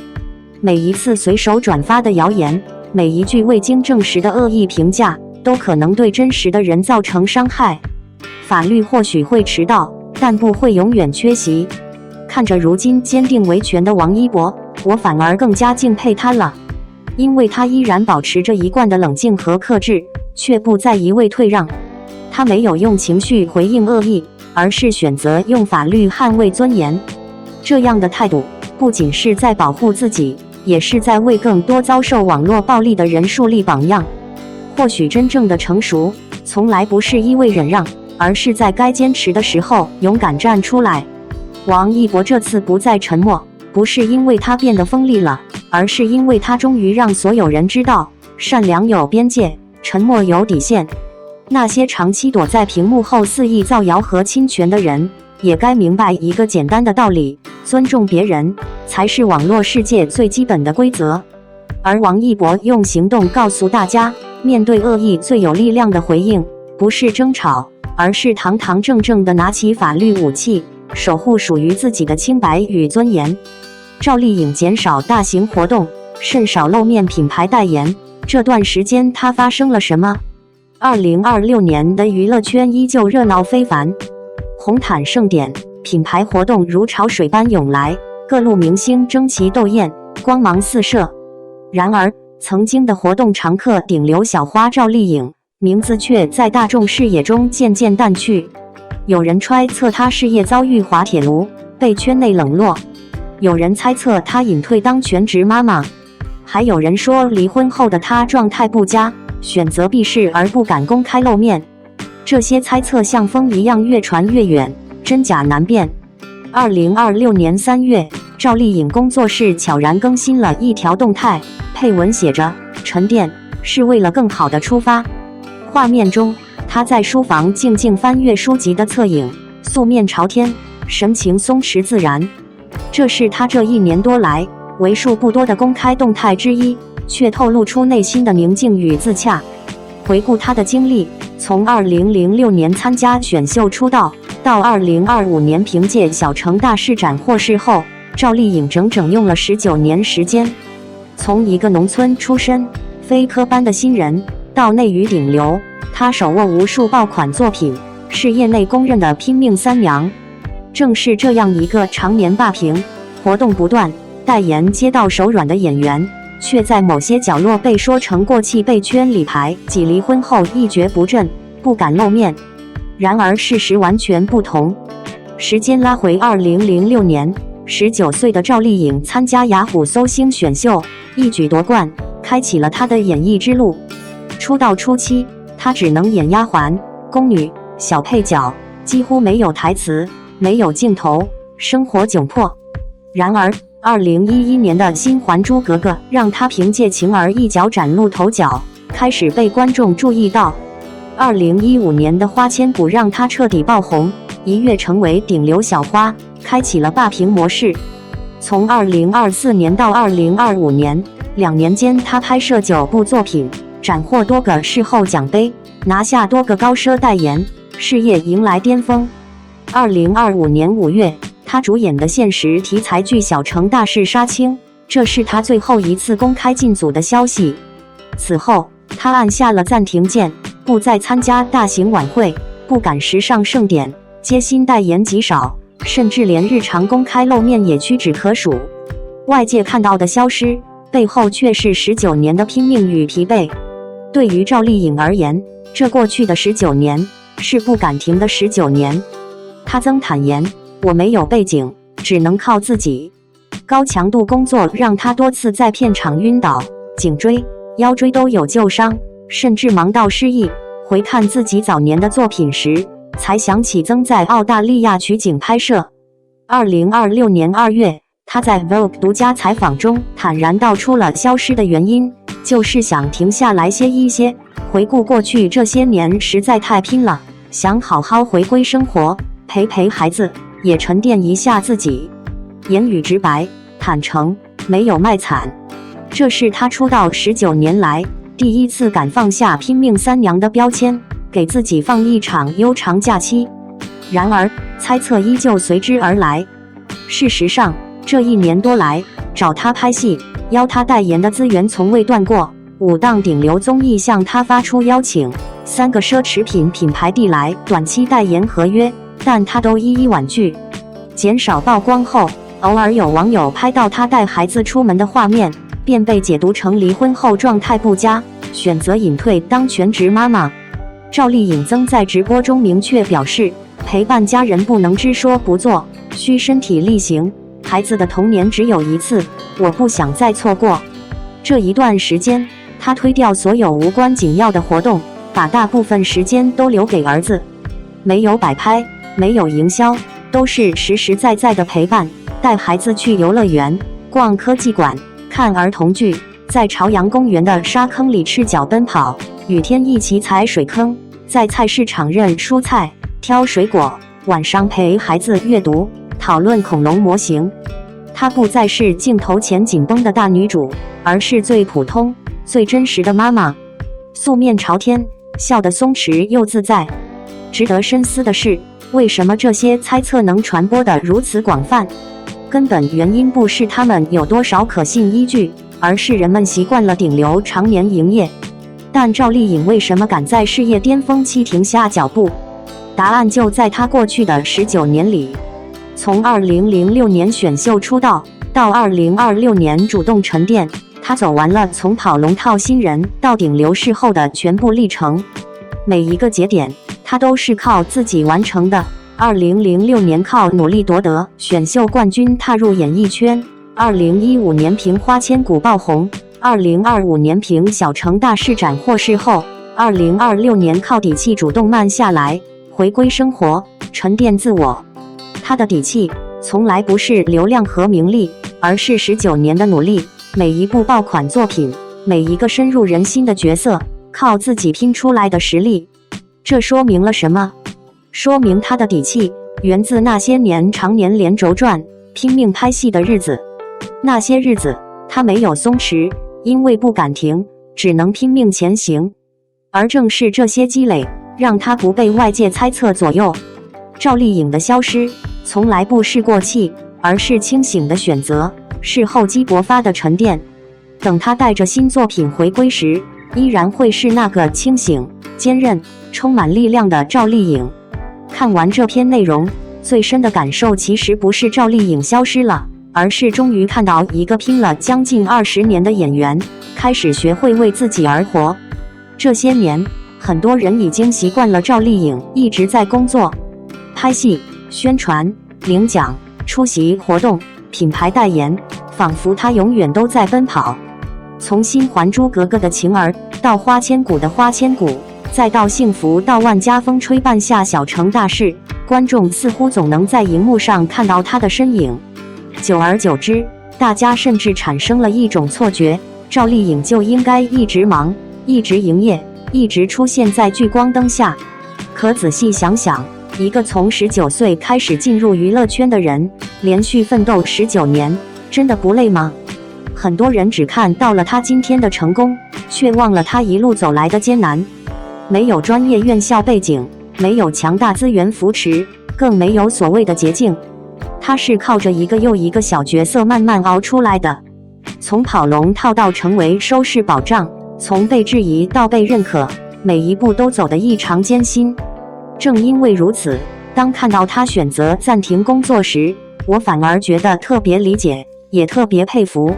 每一次随手转发的谣言，每一句未经证实的恶意评价，都可能对真实的人造成伤害。法律或许会迟到，但不会永远缺席。看着如今坚定维权的王一博，我反而更加敬佩他了，因为他依然保持着一贯的冷静和克制，却不再一味退让。他没有用情绪回应恶意，而是选择用法律捍卫尊严。这样的态度，不仅是在保护自己，也是在为更多遭受网络暴力的人树立榜样。或许真正的成熟，从来不是一味忍让，而是在该坚持的时候勇敢站出来。王一博这次不再沉默，不是因为他变得锋利了，而是因为他终于让所有人知道，善良有边界，沉默有底线。那些长期躲在屏幕后肆意造谣和侵权的人，也该明白一个简单的道理：尊重别人，才是网络世界最基本的规则。而王一博用行动告诉大家，面对恶意最有力量的回应，不是争吵，而是堂堂正正地拿起法律武器，守护属于自己的清白与尊严。赵丽颖减少大型活动，甚少露面品牌代言，这段时间她发生了什么？2026年的娱乐圈依旧热闹非凡，红毯盛典，品牌活动如潮水般涌来，各路明星争奇斗艳，光芒四射。然而，曾经的活动常客顶流小花赵丽颖，名字却在大众视野中渐渐淡去。有人揣测她事业遭遇滑铁卢，被圈内冷落；有人猜测她隐退当全职妈妈；还有人说离婚后的她状态不佳，选择避世而不敢公开露面。这些猜测像风一样越传越远，真假难辨。2026年3月，赵丽颖工作室悄然更新了一条动态，配文写着：“沉淀是为了更好的出发。”画面中，她在书房静静翻阅书籍的侧影，素面朝天，神情松弛自然。这是她这1年多来为数不多的公开动态之一，却透露出内心的宁静与自洽。回顾她的经历，从2006年参加选秀出道，到2025年凭借小城大事斩获视后，赵丽颖整整用了19年时间。从一个农村出身、非科班的新人，到内娱顶流，她手握无数爆款作品，是业内公认的拼命三娘。正是这样一个常年霸屏、活动不断、代言接到手软的演员，却在某些角落被说成过气，被圈里排挤，离婚后一蹶不振，不敢露面。然而事实完全不同。时间拉回2006年，19岁的赵丽颖参加雅虎搜星选秀，一举夺冠，开启了她的演艺之路。出道初期，她只能演丫鬟、宫女、小配角，几乎没有台词，没有镜头，生活窘迫。然而2011年的新《还珠格格》让她凭借晴儿一脚崭露头角，开始被观众注意到。2015年的《花千骨》让她彻底爆红，一跃成为顶流小花，开启了霸屏模式。从2024年到2025年，2年间她拍摄9部作品，斩获多个视后奖杯，拿下多个高奢代言，事业迎来巅峰。2025年5月，她主演的现实题材剧《小城大事》杀青，这是她最后一次公开进组的消息。此后，她按下了暂停键，不再参加大型晚会，不赶时尚盛典，接新代言极少，甚至连日常公开露面也屈指可数。外界看到的消失，背后却是19年的拼命与疲惫。对于赵丽颖而言，这过去的19年是不敢停的19年。她曾坦言，我没有背景，只能靠自己。高强度工作让她多次在片场晕倒，颈椎、腰椎都有旧伤，甚至忙到失忆。回看自己早年的作品时，才想起曾在澳大利亚取景拍摄。2026年2月，她在 Vogue 独家采访中坦然道出了消失的原因，就是想停下来歇一歇，回顾过去这些年实在太拼了，想好好回归生活，陪陪孩子，也沉淀一下自己。言语直白、坦诚，没有卖惨。这是她出道19年来第一次敢放下拼命三娘的标签，给自己放一场悠长假期。然而，猜测依旧随之而来。事实上，这1年多来，找她拍戏、邀她代言的资源从未断过。5档顶流综艺向她发出邀请，3个奢侈品品牌递来短期代言合约，但她都一一婉拒。减少曝光后，偶尔有网友拍到她带孩子出门的画面，便被解读成离婚后状态不佳，选择隐退当全职妈妈。赵丽颖曾在直播中明确表示，陪伴家人不能只说不做，需身体力行。孩子的童年只有一次，我不想再错过。这一段时间，她推掉所有无关紧要的活动，把大部分时间都留给儿子。没有摆拍，没有营销，都是实实在在的陪伴。带孩子去游乐园、逛科技馆、看儿童剧，在朝阳公园的沙坑里赤脚奔跑，雨天一起踩水坑，在菜市场认蔬菜、挑水果，晚上陪孩子阅读、讨论恐龙模型。她不再是镜头前紧绷的大女主，而是最普通、最真实的妈妈，素面朝天，笑得松弛又自在。值得深思的是，为什么这些猜测能传播得如此广泛？根本原因不是他们有多少可信依据，而是人们习惯了顶流常年营业。但赵丽颖为什么敢在事业巅峰期停下脚步？答案就在她过去的19年里。从2006年选秀出道到2026年主动沉淀，她走完了从跑龙套新人到顶流视后的全部历程。每一个节点，她都是靠自己完成的。2006年靠努力夺得选秀冠军，踏入演艺圈；2015年凭花千骨爆红；2025年凭小城大事斩获视后；2026年靠底气主动慢下来，回归生活，沉淀自我。他的底气从来不是流量和名利，而是19年的努力。每一部爆款作品，每一个深入人心的角色，靠自己拼出来的实力。这说明了什么？说明他的底气源自那些年常年连轴转、拼命拍戏的日子。那些日子，他没有松弛，因为不敢停，只能拼命前行。而正是这些积累，让他不被外界猜测左右。赵丽颖的消失，从来不是过气，而是清醒的选择，是厚积薄发的沉淀。等她带着新作品回归时，依然会是那个清醒、坚韧、充满力量的赵丽颖。看完这篇内容，最深的感受其实不是赵丽颖消失了，而是终于看到一个拼了将近20年的演员，开始学会为自己而活。这些年，很多人已经习惯了赵丽颖一直在工作、拍戏、宣传、领奖、出席活动、品牌代言，仿佛她永远都在奔跑。从新《还珠格格》的晴儿，到花千骨的花千骨，再到幸福到万家风吹半夏小城大事，观众似乎总能在荧幕上看到她的身影。久而久之，大家甚至产生了一种错觉，赵丽颖就应该一直忙，一直营业，一直出现在聚光灯下。可仔细想想，一个从19岁开始进入娱乐圈的人，连续奋斗19年，真的不累吗？很多人只看到了他今天的成功，却忘了他一路走来的艰难。没有专业院校背景，没有强大资源扶持，更没有所谓的捷径。他是靠着一个又一个小角色慢慢熬出来的，从跑龙套到成为收视保障，从被质疑到被认可，每一步都走得异常艰辛。正因为如此，当看到他选择暂停工作时，我反而觉得特别理解，也特别佩服。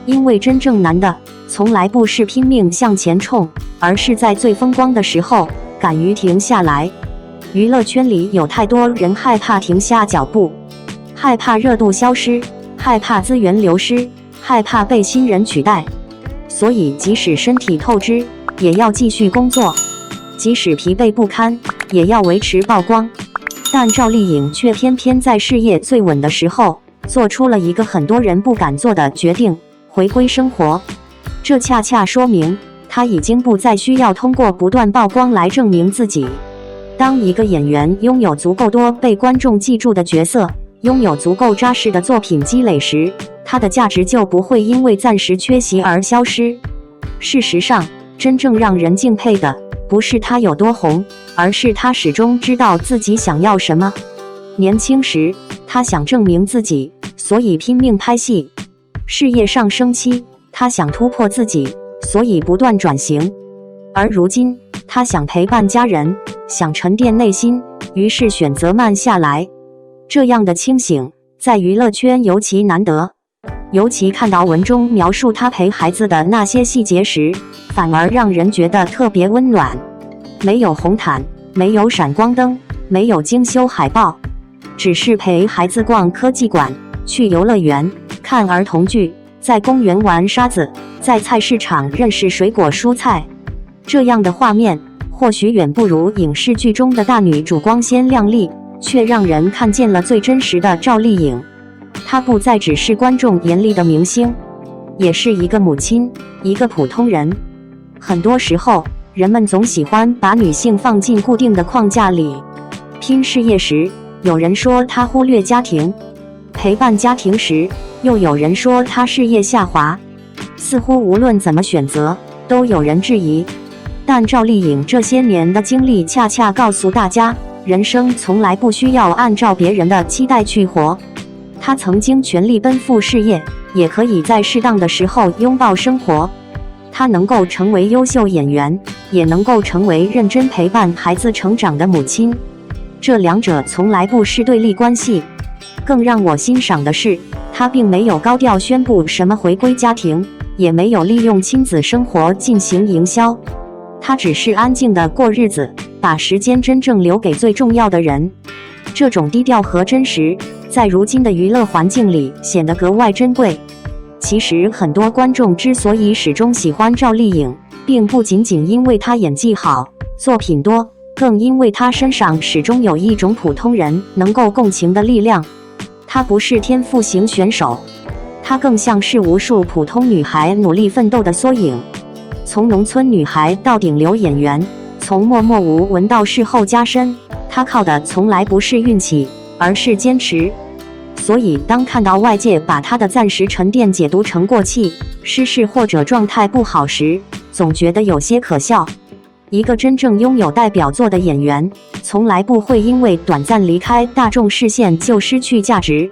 因为真正难的，从来不是拼命向前冲，而是在最风光的时候，敢于停下来。娱乐圈里有太多人害怕停下脚步，害怕热度消失，害怕资源流失，害怕被新人取代，所以即使身体透支，也要继续工作；即使疲惫不堪，也要维持曝光。但赵丽颖却偏偏在事业最稳的时候，做出了一个很多人不敢做的决定，回归生活。这恰恰说明，她已经不再需要通过不断曝光来证明自己。当一个演员拥有足够多被观众记住的角色，拥有足够扎实的作品积累时，他的价值就不会因为暂时缺席而消失。事实上，真正让人敬佩的，不是他有多红，而是他始终知道自己想要什么。年轻时，他想证明自己，所以拼命拍戏；事业上升期，他想突破自己，所以不断转型。而如今，他想陪伴家人，想沉淀内心，于是选择慢下来。这样的清醒，在娱乐圈尤其难得。尤其看到文中描述他陪孩子的那些细节时，反而让人觉得特别温暖。没有红毯，没有闪光灯，没有精修海报，只是陪孩子逛科技馆，去游乐园看儿童剧，在公园玩沙子，在菜市场认识水果蔬菜。这样的画面，或许远不如影视剧中的大女主光鲜亮丽，却让人看见了最真实的赵丽颖。她不再只是观众眼里的明星，也是一个母亲，一个普通人。很多时候，人们总喜欢把女性放进固定的框架里。拼事业时，有人说她忽略家庭；陪伴家庭时，又有人说她事业下滑。似乎无论怎么选择，都有人质疑。但赵丽颖这些年的经历恰恰告诉大家，人生从来不需要按照别人的期待去活。她曾经全力奔赴事业，也可以在适当的时候拥抱生活。她能够成为优秀演员，也能够成为认真陪伴孩子成长的母亲。这两者从来不是对立关系。更让我欣赏的是，她并没有高调宣布什么回归家庭，也没有利用亲子生活进行营销。她只是安静地过日子，把时间真正留给最重要的人。这种低调和真实，在如今的娱乐环境里显得格外珍贵。其实很多观众之所以始终喜欢赵丽颖，并不仅仅因为她演技好、作品多，更因为她身上始终有一种普通人能够共情的力量。她不是天赋型选手，她更像是无数普通女孩努力奋斗的缩影。从农村女孩到顶流演员，从默默无闻到事后加深，她靠的从来不是运气，而是坚持。所以当看到外界把她的暂时沉淀解读成过气、失势或者状态不好时，总觉得有些可笑。一个真正拥有代表作的演员，从来不会因为短暂离开大众视线就失去价值。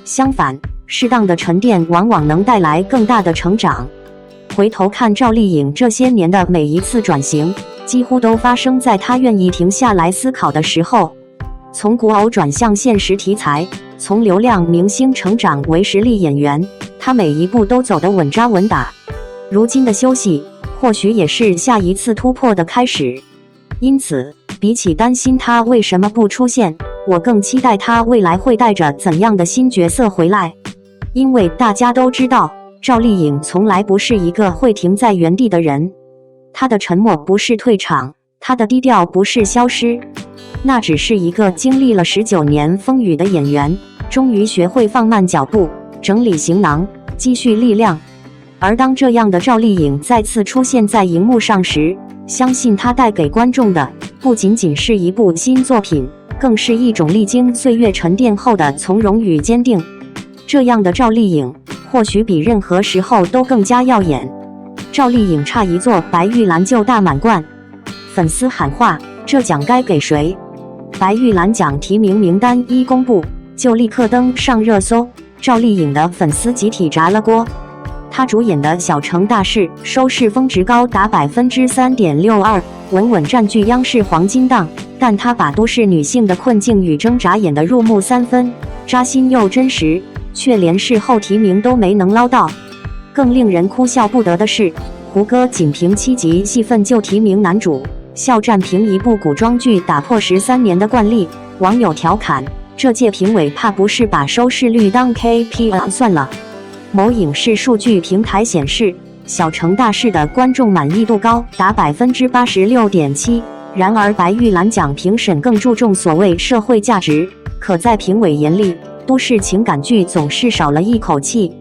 相反，适当的沉淀往往能带来更大的成长。回头看赵丽颖这些年的每一次转型，几乎都发生在她愿意停下来思考的时候。从古偶转向现实题材，从流量明星成长为实力演员，她每一步都走得稳扎稳打。如今的休息，或许也是下一次突破的开始。因此，比起担心她为什么不出现，我更期待她未来会带着怎样的新角色回来。因为大家都知道，赵丽颖从来不是一个会停在原地的人。她的沉默不是退场，她的低调不是消失，那只是一个经历了19年风雨的演员，终于学会放慢脚步，整理行囊，积蓄力量。而当这样的赵丽颖再次出现在荧幕上时，相信她带给观众的不仅仅是一部新作品，更是一种历经岁月沉淀后的从容与坚定。这样的赵丽颖，或许比任何时候都更加耀眼。赵丽颖差一座白玉兰就大满贯，粉丝喊话：这奖该给谁？白玉兰奖提名名单一公布，就立刻登上热搜。赵丽颖的粉丝集体炸了锅。她主演的《小城大事》收视峰值高达 3.62%， 稳稳占据央视黄金档。但她把都市女性的困境与挣扎演得入木三分，扎心又真实，却连事后提名都没能捞到。更令人哭笑不得的是，胡歌仅凭7集戏份就提名男主，肖战凭一部古装剧打破13年的惯例。网友调侃，这届评委怕不是把收视率当 KPI 算了。某影视数据平台显示，小城大事的观众满意度高达 86.7%。然而白玉兰奖评审更注重所谓社会价值，可在评委眼里，都市情感剧总是少了一口气。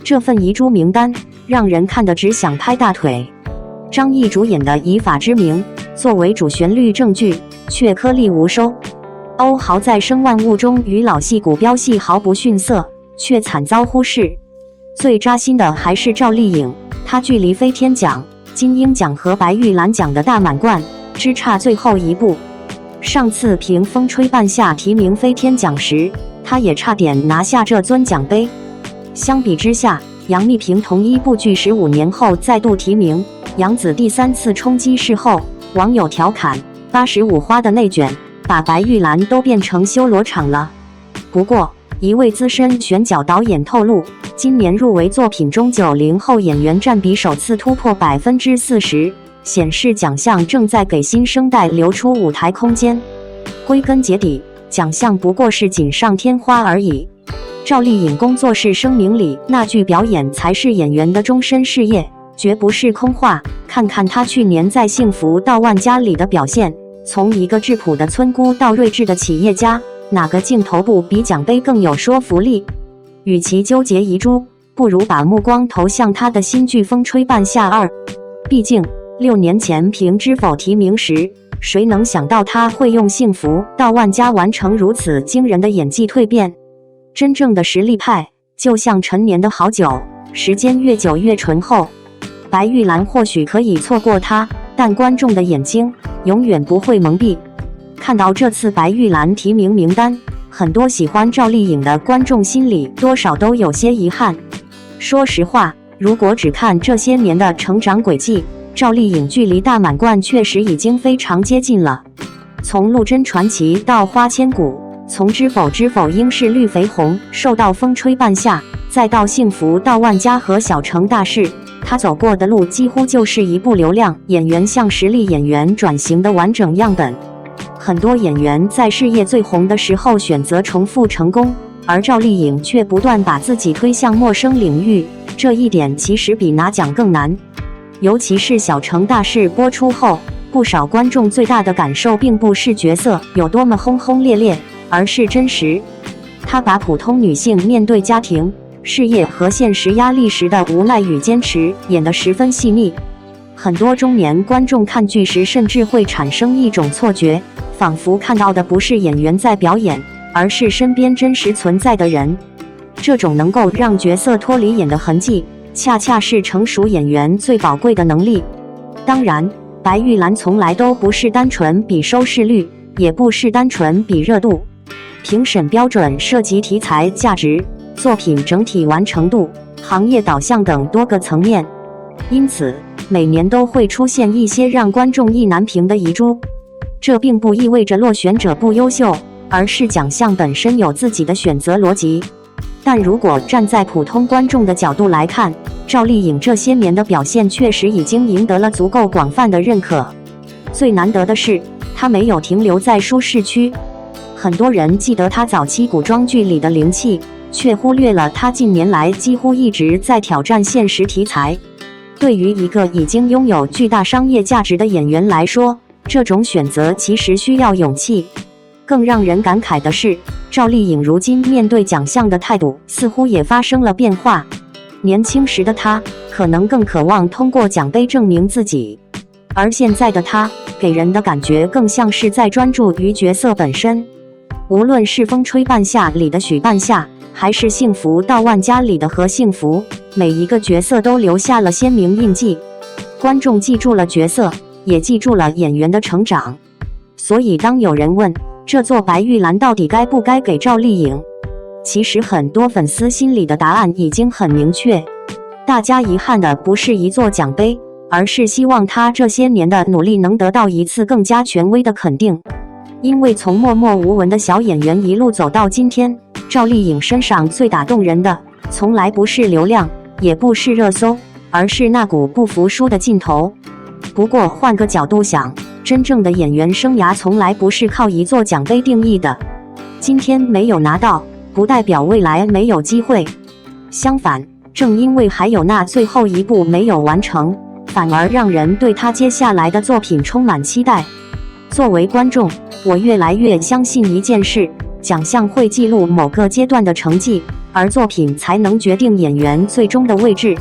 这份遗珠名单让人看得只想拍大腿。张译主演的《以法之名》作为主旋律正剧，却颗粒无收。欧豪在《生万物》中与老戏骨飙戏毫不逊色，却惨遭忽视。最扎心的还是赵丽颖，她距离飞天奖、金鹰奖和白玉兰奖的大满贯只差最后一步。上次凭《风吹半夏》提名飞天奖时，她也差点拿下这尊奖杯。相比之下，杨幂凭同一部剧15年后再度提名，杨紫第3次冲击视后，网友调侃85花的内卷把白玉兰都变成修罗场了。不过，一位资深选角导演透露，今年入围作品中90后演员占比首次突破 40%， 显示奖项正在给新生代留出舞台空间。归根结底，奖项不过是锦上添花而已。赵丽颖工作室声明里那句表演才是演员的终身事业，绝不是空话。看看她去年在《幸福到万家》里的表现，从一个质朴的村姑到睿智的企业家，哪个镜头不比奖杯更有说服力？与其纠结遗珠，不如把目光投向她的新剧《风吹半夏2》。毕竟6年前凭《知否》提名时，谁能想到她会用《幸福到万家》完成如此惊人的演技蜕变？真正的实力派，就像陈年的好酒，时间越久越醇厚。白玉兰或许可以错过她，但观众的眼睛永远不会蒙蔽。看到这次白玉兰提名名单，很多喜欢赵丽颖的观众心里多少都有些遗憾。说实话，如果只看这些年的成长轨迹，赵丽颖距离大满贯确实已经非常接近了。从《陆贞传奇》到《花千骨》，从知否应是绿肥红瘦到风吹半夏，再到幸福到万家和小城大事，他走过的路几乎就是一部流量演员向实力演员转型的完整样本。很多演员在事业最红的时候选择重复成功，而赵丽颖却不断把自己推向陌生领域，这一点其实比拿奖更难。尤其是小城大事播出后，不少观众最大的感受并不是角色有多么轰轰烈烈，而是真实。他把普通女性面对家庭、事业和现实压力时的无奈与坚持演得十分细腻。很多中年观众看剧时甚至会产生一种错觉，仿佛看到的不是演员在表演，而是身边真实存在的人。这种能够让角色脱离演的痕迹，恰恰是成熟演员最宝贵的能力。当然，白玉兰从来都不是单纯比收视率，也不是单纯比热度。评审标准涉及题材价值、作品整体完成度、行业导向等多个层面，因此每年都会出现一些让观众意难平的遗珠。这并不意味着落选者不优秀，而是奖项本身有自己的选择逻辑。但如果站在普通观众的角度来看，赵丽颖这些年的表现确实已经赢得了足够广泛的认可。最难得的是，她没有停留在舒适区。很多人记得她早期古装剧里的灵气，却忽略了她近年来几乎一直在挑战现实题材。对于一个已经拥有巨大商业价值的演员来说，这种选择其实需要勇气。更让人感慨的是，赵丽颖如今面对奖项的态度似乎也发生了变化。年轻时的她可能更渴望通过奖杯证明自己，而现在的她给人的感觉更像是在专注于角色本身。无论是《风吹半夏》里的许半夏，还是《幸福到万家》里的何幸福，每一个角色都留下了鲜明印记。观众记住了角色，也记住了演员的成长。所以当有人问这座白玉兰到底该不该给赵丽颖，其实很多粉丝心里的答案已经很明确。大家遗憾的不是一座奖杯，而是希望她这些年的努力能得到一次更加权威的肯定。因为从默默无闻的小演员一路走到今天，赵丽颖身上最打动人的从来不是流量，也不是热搜，而是那股不服输的劲头。不过换个角度想，真正的演员生涯从来不是靠一座奖杯定义的。今天没有拿到，不代表未来没有机会。相反，正因为还有那最后一步没有完成，反而让人对他接下来的作品充满期待。作为观众，我越来越相信一件事：奖项会记录某个阶段的成绩，而作品才能决定演员最终的位置。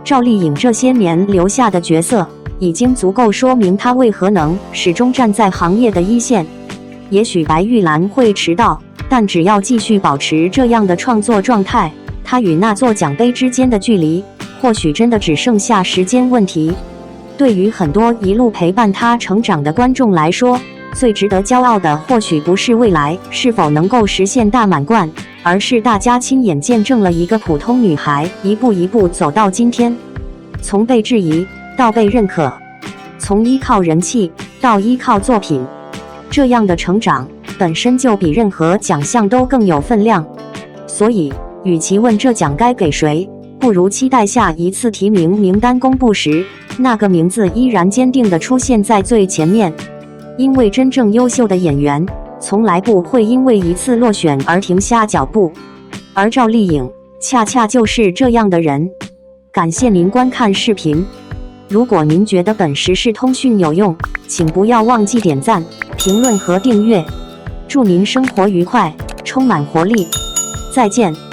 赵丽颖这些年留下的角色，已经足够说明她为何能始终站在行业的一线。也许白玉兰会迟到，但只要继续保持这样的创作状态，她与那座奖杯之间的距离，或许真的只剩下时间问题。对于很多一路陪伴她成长的观众来说，最值得骄傲的或许不是未来是否能够实现大满贯，而是大家亲眼见证了一个普通女孩一步一步走到今天，从被质疑到被认可，从依靠人气到依靠作品，这样的成长本身就比任何奖项都更有分量。所以，与其问这奖该给谁，不如期待下一次提名名单公布时，那个名字依然坚定地出现在最前面。因为真正优秀的演员，从来不会因为一次落选而停下脚步，而赵丽颖恰恰就是这样的人。感谢您观看视频。如果您觉得本时事通讯有用，请不要忘记点赞、评论和订阅。祝您生活愉快，充满活力。再见。